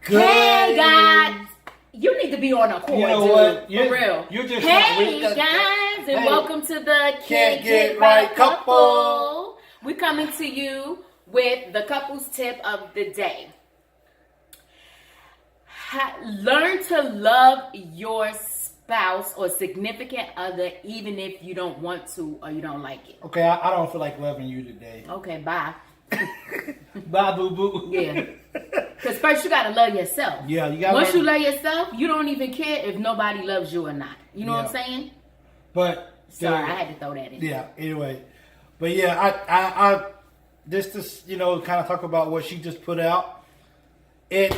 Hey guys, you need to be on a chord, You know dude. what? For real. You just hey guys, and hey, welcome to the Can't Get Right Couple. We're coming to you with the couple's tip of the day. Learn to love your spouse or significant other, even if you don't want to or you don't like it. Okay, I don't feel like loving you today. Okay, bye. Bye, boo boo. Yeah. Because first you got to love yourself. Yeah, you got. Once you love yourself, you don't even care if nobody loves you or not. You know what I'm saying? But sorry, I had to throw that in. Yeah. Anyway, but yeah, I just kind of talk about what she just put out. It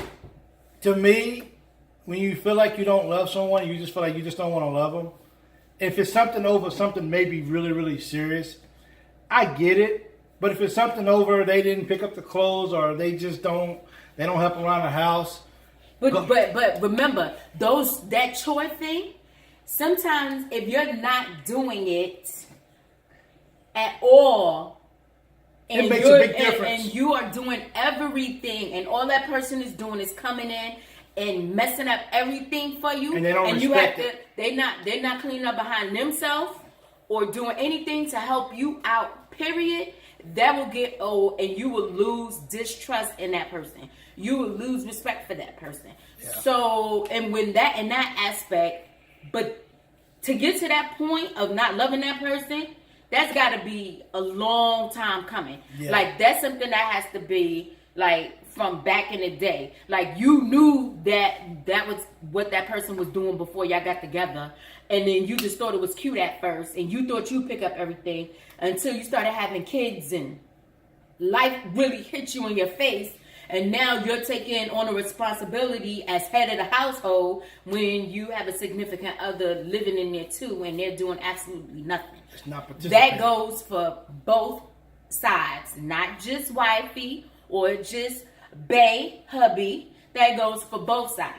to me, when you feel like you don't love someone, you just feel like you just don't want to love them. If it's something over something maybe really really serious, I get it. But if it's something over, they didn't pick up the clothes or they don't help around the house. But remember, that chore thing, sometimes if you're not doing it at all, and it makes a big difference. And you are doing everything, and all that person is doing is coming in and messing up everything for you, and they don't respect it. They're not cleaning up behind themselves or doing anything to help you out. Period. That will get old, and you will lose distrust in that person. You will lose respect for that person. Yeah. So, and when that in that aspect, but to get to that point of not loving that person, that's got to be a long time coming. Yeah. Like that's something that has to be like from back in the day. Like you knew that was what that person was doing before y'all got together, and then you just thought it was cute at first, and you thought you'd pick up everything until you started having kids and life really hit you in your face. And now you're taking on a responsibility as head of the household when you have a significant other living in there too, and they're doing absolutely nothing. It's not participating. That goes for both sides, not just wifey or just bae, hubby. That goes for both sides.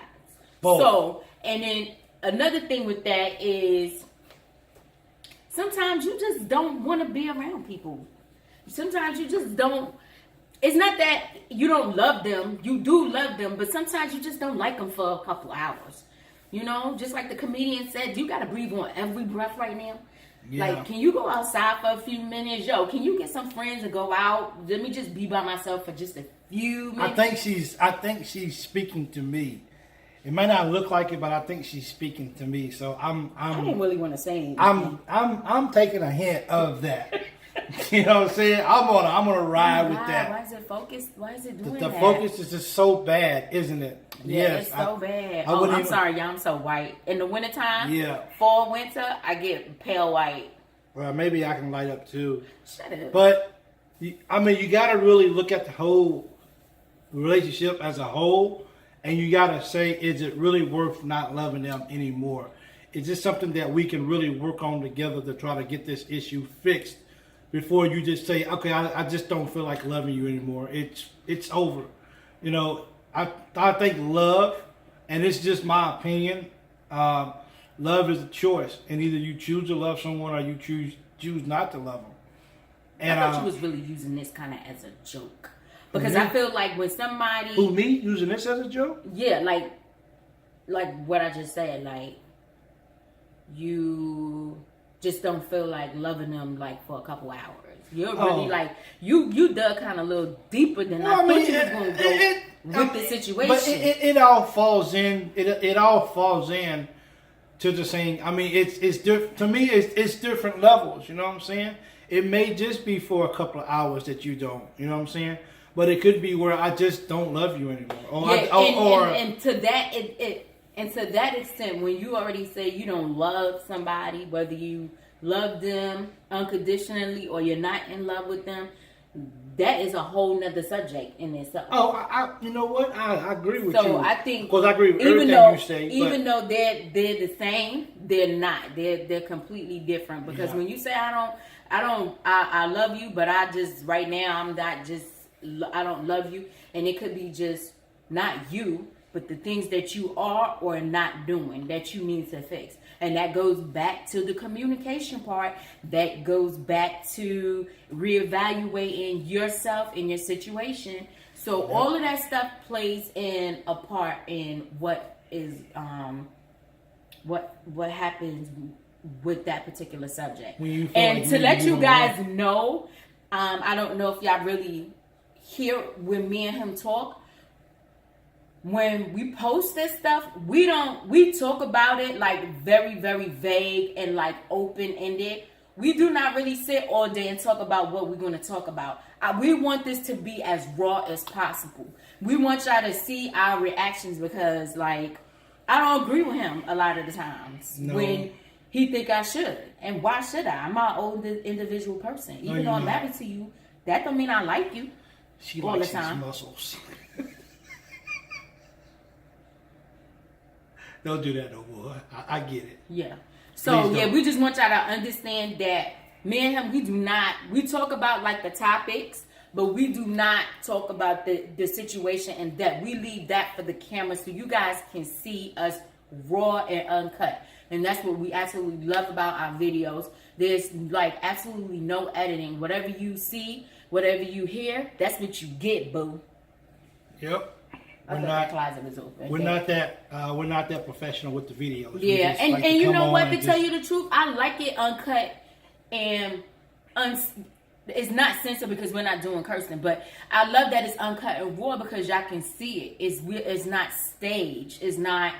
Both. So, and then another thing with that is sometimes you just don't want to be around people. Sometimes you just don't. It's not that you don't love them. You do love them, but sometimes you just don't like them for a couple hours. You know, just like the comedian said, you got to breathe on every breath right now. Yeah. Like, can you go outside for a few minutes? Yo, can you get some friends and go out? Let me just be by myself for just a few minutes. I think she's speaking to me. It might not look like it, but I think she's speaking to me. So I didn't really want to say anything. I'm taking a hint of that. You know what I'm saying? I'm gonna ride with that. Why is it focused? Why is it doing the that? focus is just so bad, isn't it? Yeah, yes, it's so bad. I'm sorry, y'all. I'm so white. In the wintertime, fall, winter, I get pale white. Well, maybe I can light up too. Shut up. But I mean, you got to really look at the whole relationship as a whole, and you got to say, is it really worth not loving them anymore? Is this something that we can really work on together to try to get this issue fixed? Before you just say, okay, I just don't feel like loving you anymore. It's over. You know, I think love, and it's just my opinion, love is a choice. And either you choose to love someone or you choose not to love them. And I thought you was really using this kind of as a joke. Because I feel like when somebody... Who, me? Using this as a joke? Yeah, like what I just said. Like, you... just don't feel like loving them like for a couple hours. You're really like you dug kind of a little deeper than I thought you was going to go with the situation. But it all falls in. It all falls in to the same. I mean, it's to me. It's different levels. You know what I'm saying? It may just be for a couple of hours that you don't. You know what I'm saying? But it could be where I just don't love you anymore. And to that And to that extent, when you already say you don't love somebody, whether you love them unconditionally or you're not in love with them, that is a whole nother subject in itself. Oh, you know what? I agree with you. So I think, because I agree with everything you say. Even though they're the same, they're not. They're completely different. Because when you say I love you, but I just right now I don't love you, and it could be just not you. but the things that you are or not doing that you need to fix. And that goes back to the communication part. That goes back to reevaluating yourself and your situation. So all of that stuff plays in a part in what is what happens with that particular subject. And like to let you guys wrong. know, I don't know if y'all really hear when me and him talk. When we post this stuff, we talk about it like very, very vague and like open-ended. We do not really sit all day and talk about what we're going to talk about. We want this to be as raw as possible. We want y'all to see our reactions because, like, I don't agree with him a lot of the times when he think I should. And why should I? I'm my own individual person. Even though I'm married to you, that don't mean I like you. She all likes the time. his muscles. Don't do that no more. I get it. Yeah. So Please yeah, don't. we just want y'all to understand that me and him, we talk about like the topics, but we do not talk about the situation in depth. We leave that for the camera so you guys can see us raw and uncut. And that's what we absolutely love about our videos. There's like absolutely no editing. Whatever you see, whatever you hear, that's what you get, boo. Yep. I thought the closet was open. We're not that professional with the videos. We Yeah, just and like to you come know on what? To and tell just- you the truth, I like it uncut and it's not censored because we're not doing cursing, but I love that it's uncut and raw because y'all can see it. It's not staged. It's not,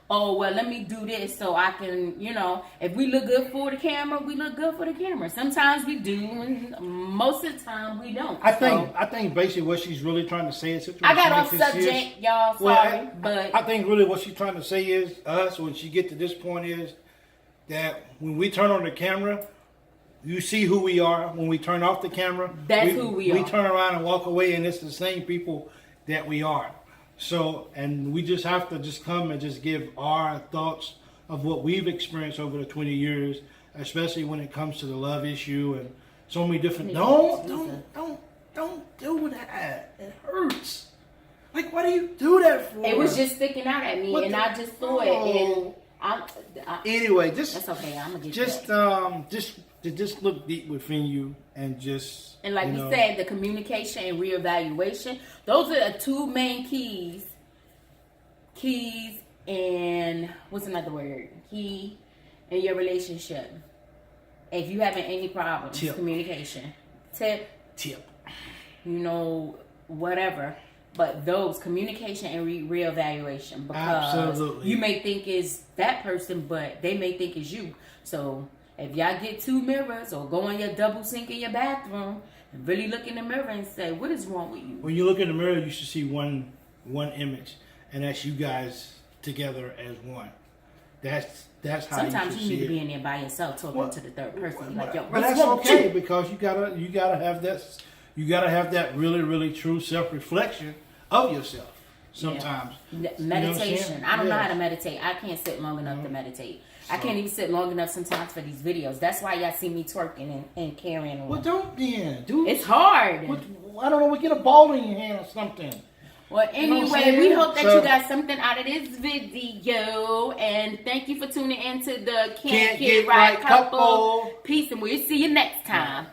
oh, well, let me do this so I can, you know, if we look good for the camera, we look good for the camera. Sometimes we do, and most of the time we don't. I think basically what she's really trying to say is I got off subject, y'all. Sorry, but I think really what she's trying to say is us when she get to this point is that when we turn on the camera, you see who we are. When we turn off the camera, That's who we are. We turn around and walk away, and it's the same people that we are. So, and we just have to just come and just give our thoughts of what we've experienced over the 20 years, especially when it comes to the love issue and so many different. Don't do that. It hurts. Like, why do you do that for? it was just sticking out at me, and I just saw it, and anyway, just that's okay. I'm gonna get just look deep within you and just And like we said, the communication and reevaluation, those are the two main keys. Keys and what's another word? Key in your relationship. If you having any problems, Tip. communication. Tip, tip. whatever. But those communication and reevaluation, because Absolutely. you may think it's that person, but they may think it's you. So if y'all get two mirrors or go in your double sink in your bathroom and really look in the mirror and say, what is wrong with you? When you look in the mirror, you should see one image, and that's you guys together as one. That's how Sometimes you you should need see to be it. in there by yourself talking to the third person. Like, yo, But what's that's wrong with okay you? because you gotta have that. You gotta have that really, really true self-reflection of yourself. Sometimes Meditation. I don't know how to Yes. meditate. I can't sit long enough to meditate. I can't even sit long enough sometimes for these videos. That's why y'all see me twerking and carrying on. Well, don't then, dude. It's hard. I don't know. We get a ball in your hand or something. Well, You know what I'm anyway, we saying? hope that So- you got something out of this video. And thank you for tuning in to the Can't Get Right Couple. Peace, and we'll see you next time.